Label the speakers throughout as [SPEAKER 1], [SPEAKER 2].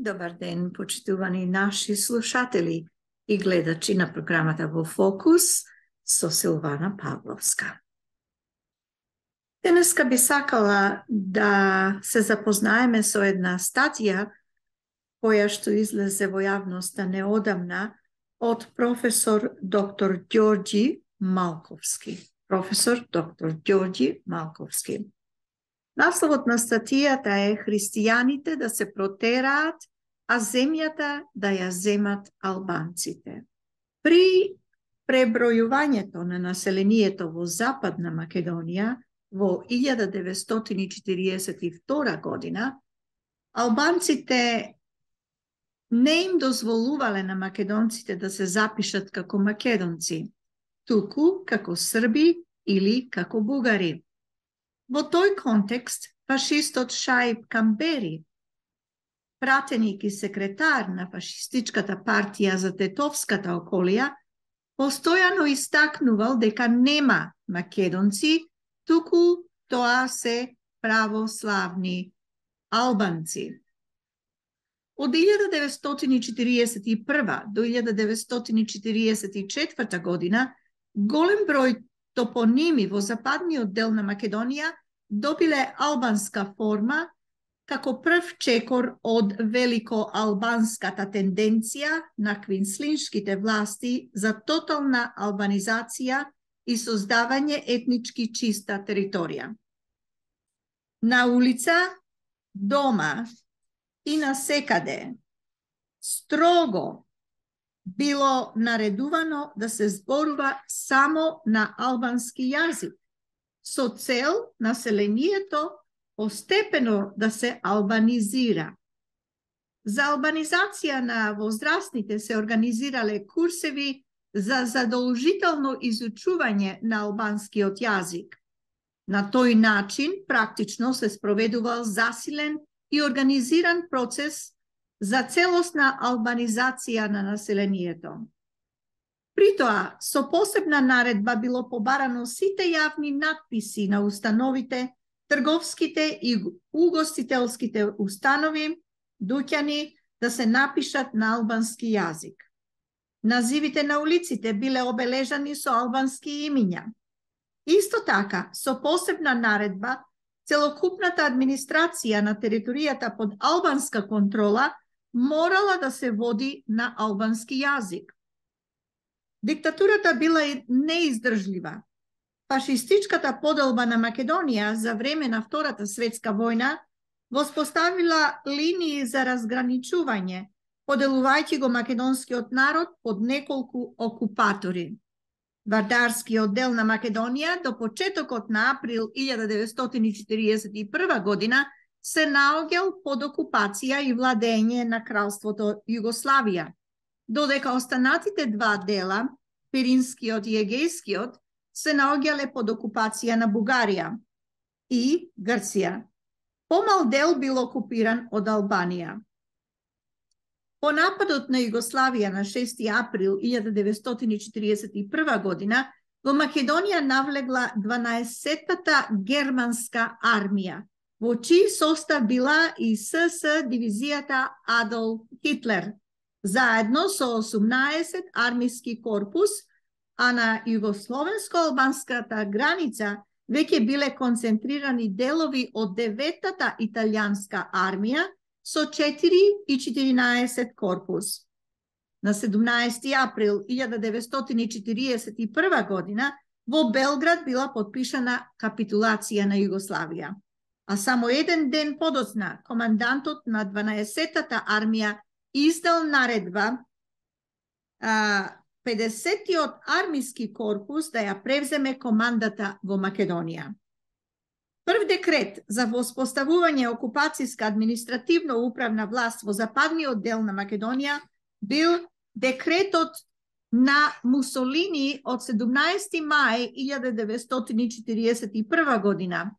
[SPEAKER 1] Dobar den, почитувани наши слушатели и гледачи на програмата Во Фокус со Силвана Павловска. Денеска би сакала да се запознаеме со една статија која што излезе во јавноста неодамна од професор доктор Ѓорѓи Малковски. Професор доктор Ѓорѓи Малковски. Насловот на статијата е "Христијаните да се протераат, а земјата да ја земат албанците". При пребројувањето на населението во Западна Македонија во 1942 година, албанците не им дозволувале на македонците да се запишат како македонци, туку како срби или како бугари. Во тој контекст, фашистот Шаиб Камбери, пратеник и секретар на фашистичката партија за Тетовската околија, постојано истакнувал дека нема македонци, туку тоа се православни албанци. Од 1941 до 1944 година голем број топоними во западниот дел на Македонија добиле албанска форма како прв чекор од великоалбанската тенденција на квинслиншките власти за тотална албанизација и создавање етнички чиста територија. На улица, дома и на секаде строго било наредувано да се зборува само на албански јазик, со цел населението постепено да се албанизира. За албанизација на возрастните се организирале курсеви за задолжително изучување на албанскиот јазик. На тој начин практично се спроведувал засилен и организиран процес за целосна албанизација на населението. При тоа, со посебна наредба било побарано сите јавни надписи на установите, трговските и угостителските установи, дуќани да се напишат на албански јазик. Називите на улиците биле обележани со албански имиња. Исто така, со посебна наредба, целокупната администрација на територијата под албанска контрола морала да се води на албански јазик. Диктатурата била неиздржлива. Фашистичката поделба на Македонија за време на Втората светска војна воспоставила линии за разграничување, поделувајќи го македонскиот народ под неколку окупатори. Вардарскиот дел на Македонија до почетокот на април 1941 година се наоѓал под окупација и владење на кралството Југославија, додека останатите два дела, Пиринскиот и Егејскиот, се наоѓале под окупација на Бугарија и Грција. Помал дел бил окупиран од Албанија. По нападот на Југославија на 6 април 1941 година, во Македонија навлегла 12-тата германска армија, во чиј состав била и СС дивизијата Адолф Хитлер, заедно со 18 армиски корпус, а на југословенско-албанската граница веќе биле концентрирани делови од 9-тата италијанска армија со 4 и 14 корпус. На 17 април 1941 година во Белград била подпишана капитулација на Југославија. А само еден ден подоцна, командантот на 12-тата армија издал наредба 50-тиот армиски корпус да ја превземе командата во Македонија. Прв декрет за воспоставување окупацијска административно-управна власт во западниот дел на Македонија бил декретот на Мусолини од 17 мај 1941 година.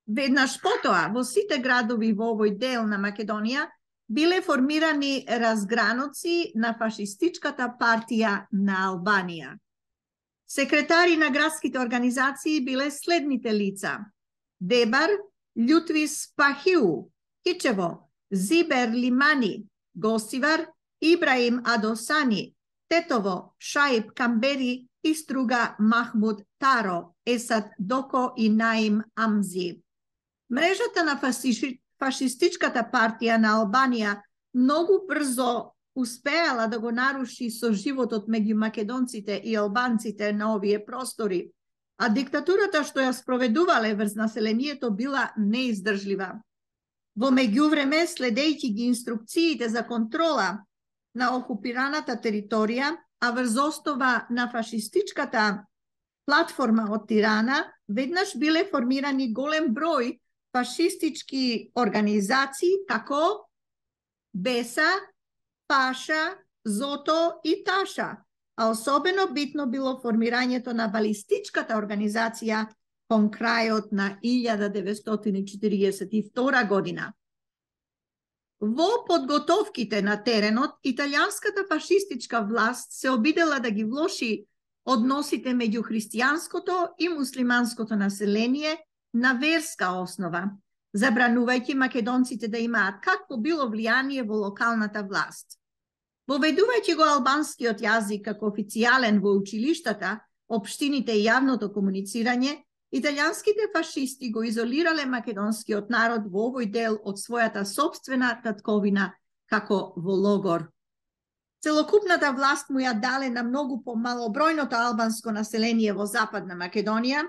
[SPEAKER 1] Веднаш потоа, во сите градови во овој дел на Македонија биле формирани разграноци на фашистичката партија на Албанија. Секретари на градските организации биле следните лица: Дебар Љутвис Пахиу, Кичево, Зибер Лимани, Гостивар, Ибраим Адосани, Тетово, Шаиб Камбери и Струга Махмуд Таро, Есад Доко и Наим Амзи. Мрежата на фашистичката партија на Албанија многу брзо успеала да го наруши соживотот меѓу македонците и албанците на овие простори, а диктатурата што ја спроведувале врз населението била неиздржлива. Во меѓувреме, следејќи ги инструкциите за контрола на окупираната територија, а врз основа на фашистичката платформа од Тирана, веднаш биле формирани голем број фашистички организации како Беса, Паша, Зото и Таша, а особено битно било формирањето на балистичката организација кон крајот на 1942 година. Во подготовките на теренот, италијанската фашистичка власт се обидела да ги влоши односите меѓу христијанското и муслиманското население на верска основа, забранувајќи македонците да имаат какво било влијание во локалната власт. Воведувајќи го албанскиот јазик како официјален во училиштата, општините и јавното комуницирање, италијанските фашисти го изолирале македонскиот народ во овој дел од својата сопствена татковина како во логор. Целокупната власт му ја дале на многу помалобројното албанско население во Западна Македонија,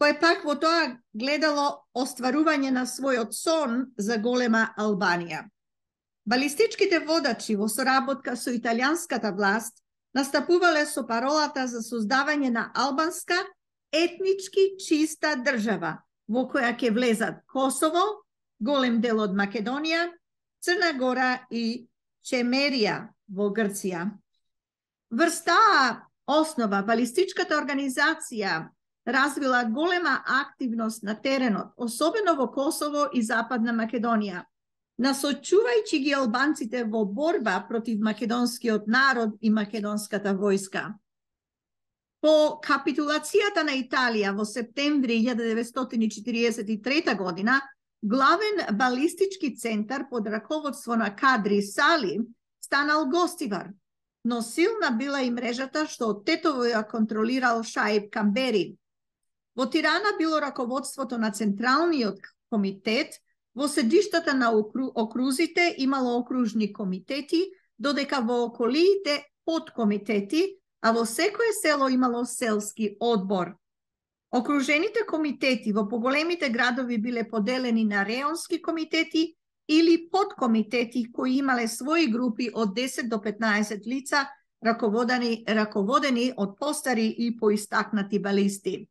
[SPEAKER 1] кој пак во тоа гледало остварување на својот сон за голема Албанија. Балистичките водачи во соработка со италијанската власт настапувале со паролата за создавање на албанска етнички чиста држава, во која ќе влезат Косово, голем дел од Македонија, Црна Гора и Чемерија во Грција. Врз таа основа, балистичката организација развила голема активност на теренот, особено во Косово и Западна Македонија, насочувајќи ги албанците во борба против македонскиот народ и македонската војска. По капитулацијата на Италија во септември 1943 година, главен балистички центар под раководство на Кадри Сали станал Гостивар, но силна била и мрежата што од Тетово ја контролирал Шаиб Камбери. Во Тирана било раководството на Централниот комитет, во седиштата на окрузите имало окружни комитети, додека во околиите подкомитети, а во секое село имало селски одбор. Окружените комитети во поголемите градови биле поделени на реонски комитети или подкомитети кои имале своји групи од 10 до 15 лица, раководени од постари и поистакнати балисти.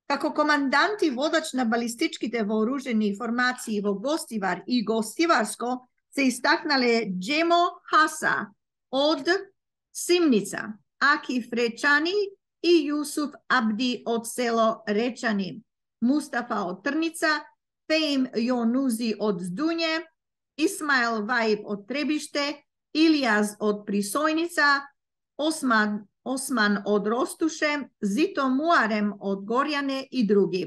[SPEAKER 1] Како командант и водач на балистичките вооружени формации во Гостивар и Гостиварско се истакнале Джемо Хаса од Симница, Акиф Речани и Јусуф Абди од село Речани, Мустафа од Трница, Феим Јонузи од Здуње, Исмаел Ваиб од Требиште, Илијаз од Присојница, Осман од Ростуше, Зито Муарем од Горјане и други.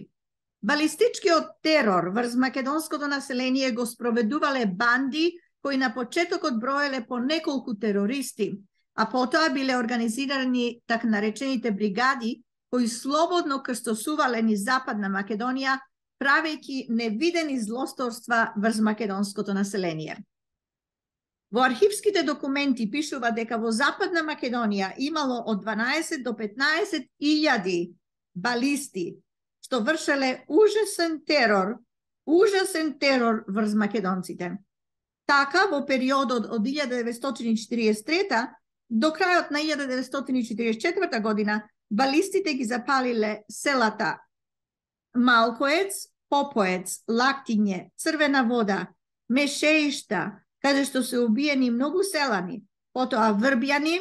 [SPEAKER 1] Балистичкиот терор врз македонското население го спроведувале банди кои на почетокот броеле по неколку терористи, а потоа биле организирани так наречените бригади кои слободно крстосувале низ Западна Македонија, правејќи невидени злосторства врз македонското население. Во архивските документи пишува дека во Западна Македонија имало од 12 до 15 илјади балисти, што вршеле ужасен терор врз македонците. Така, во периодот од 1943 до крајот на 1944 година, балистите ги запалиле селата Малкоец, Попоец, Лактиње, Црвена вода, Мешеишта, каде што се убиени многу селани, потоа Врбјани,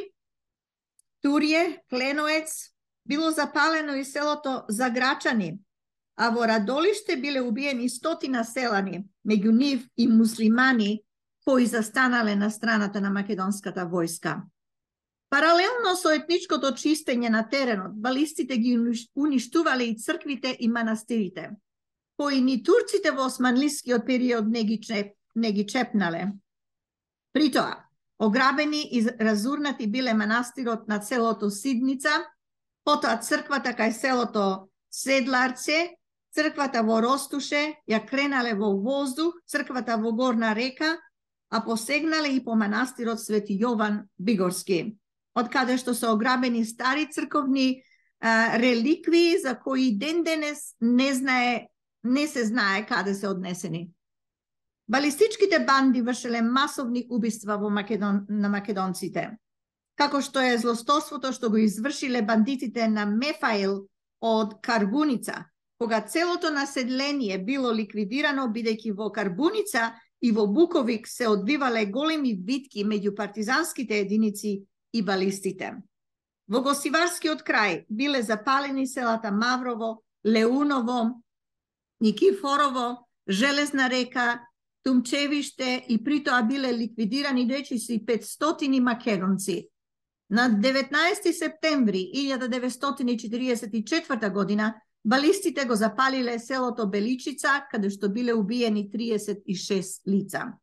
[SPEAKER 1] Турје, Кленоец, било запалено и селото Заграчани, а во Радолиште биле убиени 100 селани, меѓу нив и муслимани кои застанале на страната на македонската војска. Паралелно со етничкото чистење на теренот, балистите ги уништувале и црквите и манастирите, кои ни турците во османлискиот период не ги не ги чепнале. Притоа, ограбени и разурнати биле манастирот на селото Сидница, потоа црквата кај селото Седларце, црквата во Ростуше, ја кренале во воздух, црквата во Горна река, а посегнале и по манастирот Свети Јован Бигорски, од каде што се ограбени стари црковни реликвии за кои ден денес не се знае каде се однесени. Балистичките банди вршеле масовни убиства на македонците, како што е злостовството што го извршиле бандитите на Мефаил од Карбуница, кога целото население било ликвидирано, бидејќи во Карбуница и во Буковик се одвивале големи битки меѓу партизанските единици и балистите. Во Гостиварскиот крај биле запалени селата Маврово, Леуново, Никифорово, Железна река, Тумчевиште и притоа биле ликвидирани речиси 500 македонци. На 19 септември 1944 година балистите го запалиле селото Беличица, каде што биле убиени 36 лица.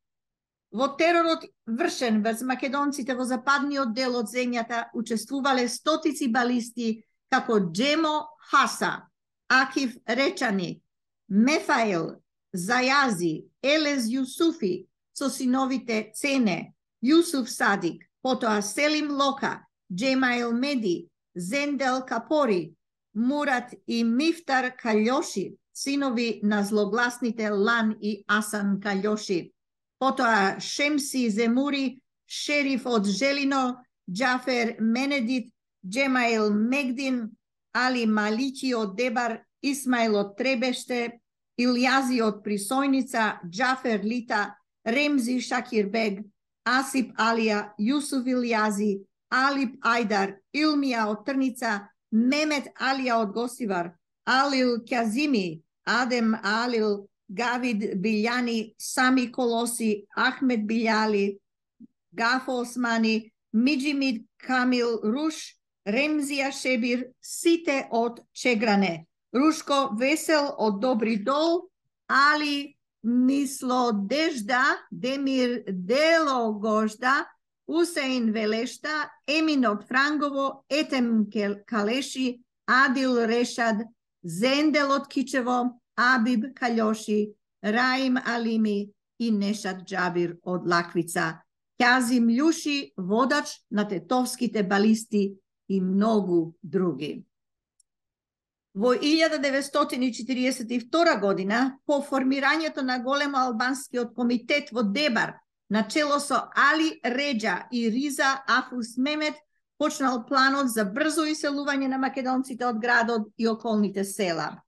[SPEAKER 1] Во теророт вршен врз македонците во западниот дел од земјата учествувале стотици балисти како Джемо Хаса, Акиф Речани, Мефаил, Зајази, Елез Јусуфи со синовите Цене, Јусуф Садик, потоа Селим Лока, Джемаил Меди, Зендел Капори, Мурат и Мифтар Калјоши, синови на злогласните Лан и Асан Калјоши, потоа Шемси Земури, шериф од Желино, Џафер Менедит, Джемаил Мегдин, Али Малики од Дебар, Исмаил од Требеште, Илјази од Присојница, Џафер Лита, Ремзи Шакирбег, Асип Алија, Јусуф Илјази, Алип Ајдар, Илмија од Трница, Мемет Алија од Гостивар, Алил Кјазими, Адем Алил, Гавид Билјани, Сами Колоси, Ахмед Билјали, Гафо Османи, Миџимид Камил Руш, Ремзија Шебир, сите од Чегране, Рушко Весел од Добри Дол, Али Мислодежда, Демир Делогожда, Усеин Велешта, Емин од Франгово, Етем Калеши, Адил Решад, Зендел од Кичево, Абиб Калјоши, Раим Алими и Нешат Џабир од Лаквица, Кјазим Љуши, водач на тетовските балисти и многу други. Во 1942 година, по формирањето на големо албанскиот комитет во Дебар, начело со Али Реџа и Риза Афус Мемет, почнал планот за брзо иселување на македонците од градот и околните села.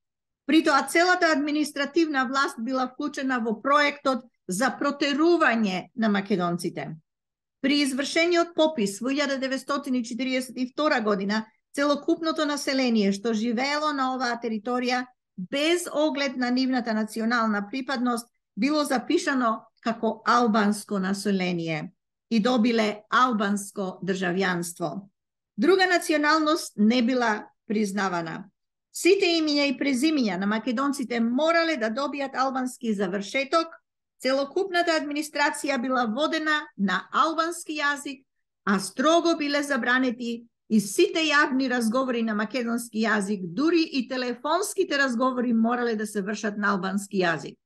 [SPEAKER 1] Притоа целата административна власт била вклучена во проектот за протерување на македонците. При извршениот попис во 1942 година, целокупното население што живеело на оваа територија, без оглед на нивната национална припадност, било запишано како албанско население и добиле албанско државјанство. Друга националност не била признавана. Сите имиња и презимиња на македонците морале да добијат албански завршеток, целокупната администрација била водена на албански јазик, а строго биле забранети и сите јавни разговори на македонски јазик, дури и телефонските разговори морале да се вршат на албански јазик.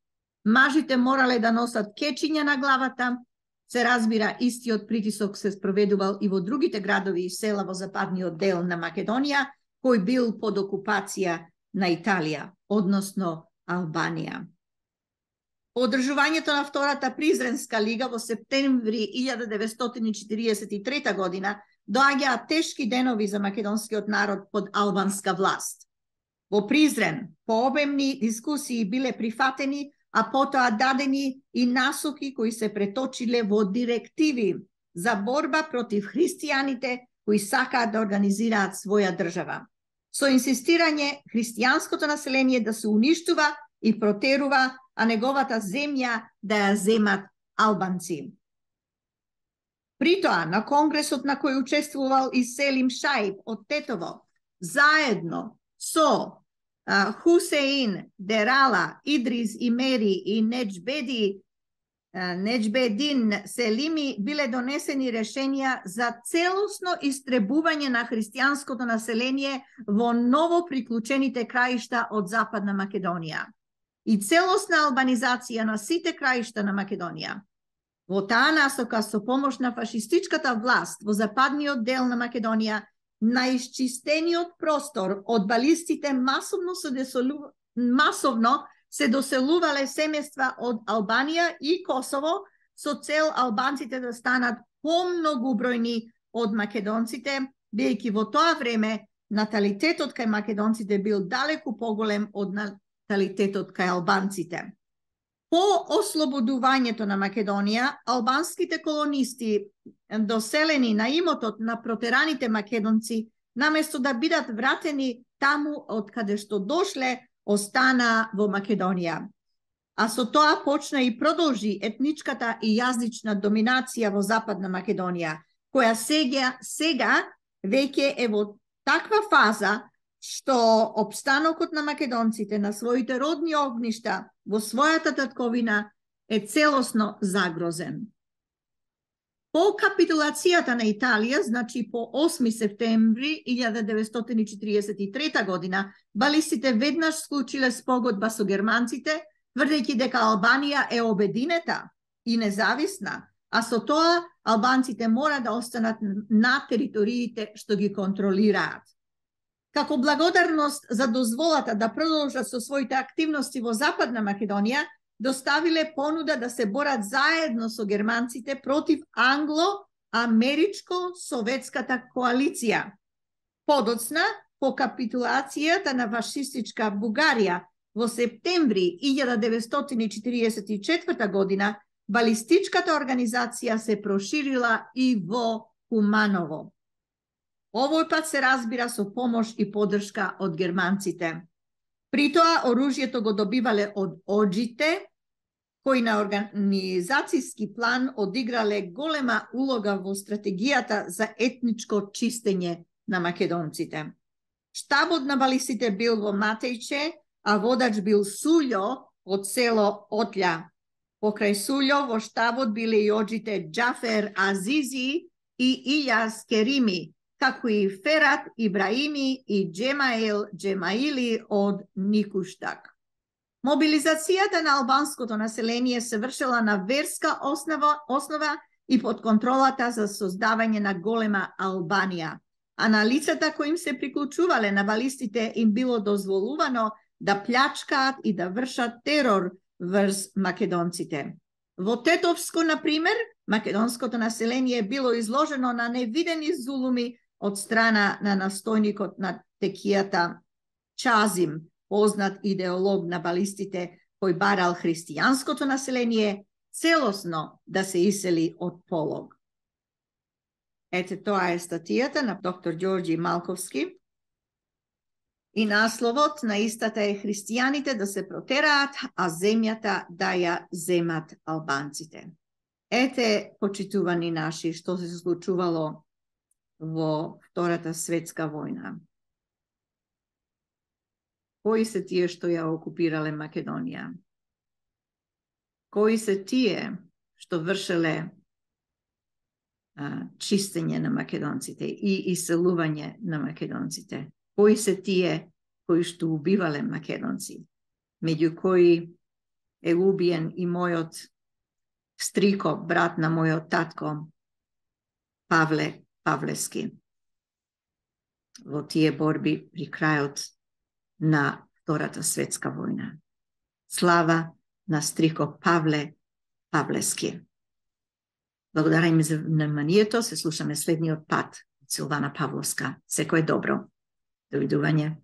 [SPEAKER 1] Мажите морале да носат кечиња на главата. Се разбира, истиот притисок се спроведувал и во другите градови и села во западниот дел на Македонија, кој бил под окупација на Италија, односно Албанија. Одржувањето на Втората Призренска лига во септември 1943 година доаѓаат тешки денови за македонскиот народ под албанска власт. Во Призрен, по обемни дискусии биле прифатени, а потоа дадени и насоки кои се преточиле во директиви за борба против христијаните кои сакаат да организираат своја држава. Со инсистирање христијанското население да се уништува и протерува, а неговата земја да ја земат албанци. Притоа, на конгресот на кој учествувал и Селим Шаиб од Тетово, заедно со Хусеин, Дерала, Идрис Имери и Неџбеди, Неџбедин Селими биле донесени решенија за целосно истребување на христијанското население во ново приклучените краишта од Западна Македонија и целосна албанизација на сите краишта на Македонија. Во таа насока, со помош на фашистичката власт во западниот дел на Македонија, на исчистениот простор од балистите масовно се доселувале семејства од Албанија и Косово со цел албанците да станат помногу бројни од македонците, бидејќи во тоа време наталитетот кај македонците бил далеку поголем од наталитетот кај албанците. По ослободувањето на Македонија, албанските колонисти доселени на имотот на протераните македонци, наместо да бидат вратени таму од каде што дошле, остана во Македонија. А со тоа почна и продолжи етничката и јазична доминација во Западна Македонија, која сега веќе е во таква фаза што опстанокот на македонците на своите родни огништа во својата татковина е целосно загрозен. По капитулацијата на Италија, значи по 8 септември 1943 година, балистите веднаш склучиле спогодба со германците, тврдејќи дека Албанија е обединета и независна, а со тоа албанците мора да останат на териториите што ги контролираат. Како благодарност за дозволата да продолжат со своите активности во Западна Македонија, доставиле понуда да се борат заедно со германците против англо-америчко-советската коалиција. Подоцна, по капитулацијата на фашистичка Бугарија во септември 1944 година, балистичката организација се проширила и во Куманово. Овој пат се разбира со помош и поддршка од германците. При тоа оружјето го добивале од оџите, кои на организацијски план одиграле голема улога во стратегијата за етничко чистење на македонците. Штабот на балистите бил во Матејче, а водач бил Сулјо од село Отља. Покрај Сулјо во штабот биле и оџите Џафер Азизи и Илјас Керими, како и Ферат Ибраими и Џемаил Џемаили од Никуштак. Мобилизацијата на албанското население се вршела на верска основа и под контролата за создавање на голема Албанија, а на лицата кои им се приклучувале на балистите им било дозволувано да плячкаат и да вршат терор врз македонците. Во Тетовско, например, македонското население било изложено на невидени зулуми од страна на настојникот на текијата Чазим, познат идеолог на балистите, кој барал христијанското население целосно да се исели од Полог. Ете, тоа е статијата на доктор Ѓорѓи Малковски. И насловот на истата е христијаните да се протераат, а земјата да ја земат албанците. Ете, почитувани наши, што се случувало во Втората светска војна. Кои се тие што ја окупирале Македонија? Кои се тие што вршеле чистење на македонците и иселување на македонците? Кои се тие кои што убивале македонци? Меѓу кои е убиен и мојот стрико, брат на мојот татко, Павле Павлески, во тие борби при крајот на Втората светска војна. Слава на стрико Павле Павлески. Благодарам за вниманието, се слушаме следниот пат од Силвана Павловска. Секое добро. Довидување.